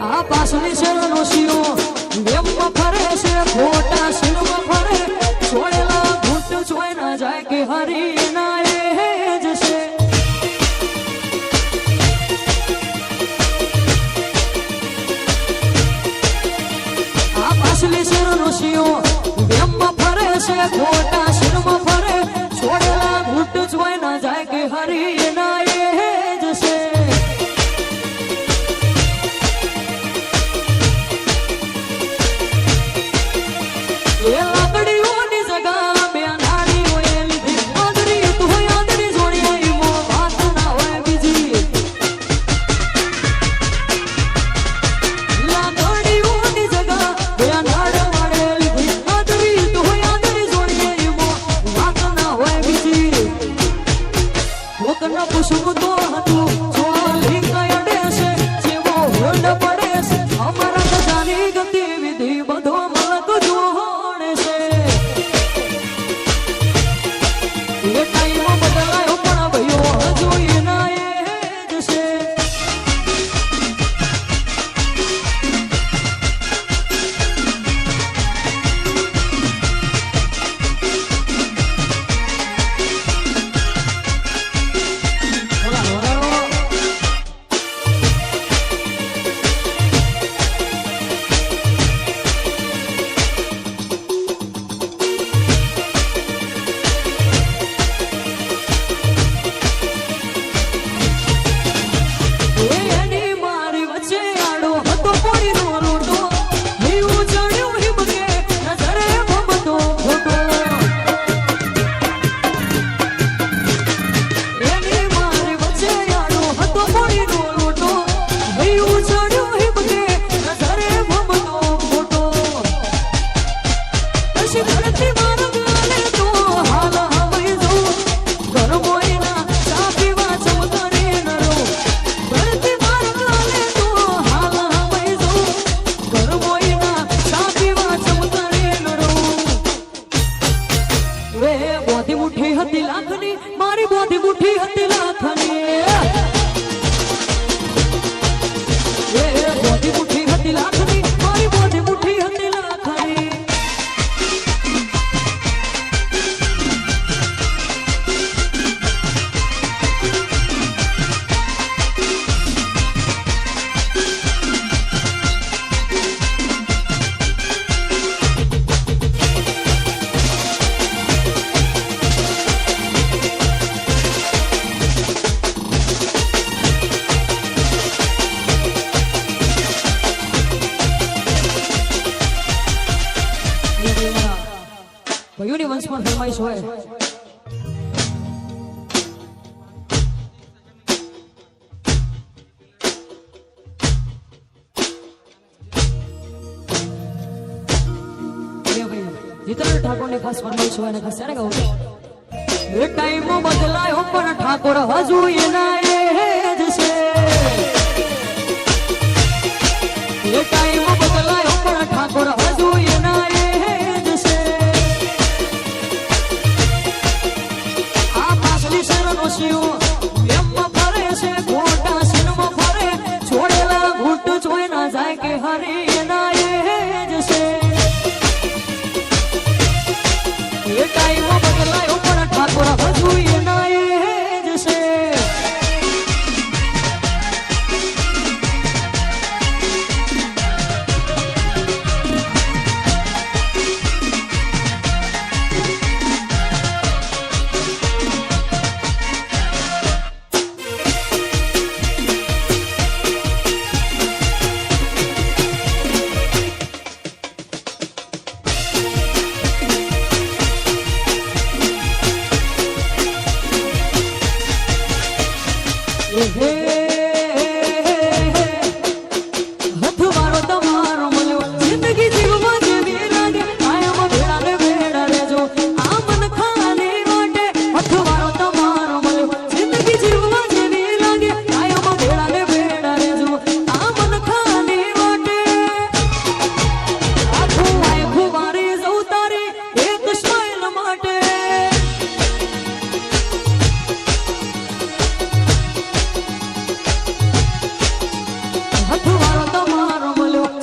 આ પાસની શેરનો શિયો વેમમાં ફરે છે ખોટા શિરમાં ફરે છોડેલા ઘૂંટ જોઈ ના જાય કે હરી ના એ જશે આ પાસની શેરનો શિયો વેમમાં ફરે છે ખોટા શિરમાં ફરે છોડેલા ઘૂંટ જોઈ ના જાય કે હરી ના એ જશે મારી બોધી મુઠ્ઠી હતી લાખની બોધી મુઠ્ઠી હતી લાખની મારી બોધી મુઠ્ઠી હતી લાખની યુનિવર્સમાં ફરમાઈશ હોય જીતેન્દ્ર ઠાકોરની ખાસ ફરમાઈશ હોય અને ખાસ ત્યારે કહું એ ટાઈમો બદલાયો પણ ઠાકોર હજુ એના એ જ છે એ ટાઈમો બદલાયો પણ ઠાકોર હજુ એના એ ફરે છે ખોટા શિરમાં ફરે છોડેલા ઘૂંટ જોઈ ના જાય કે હરી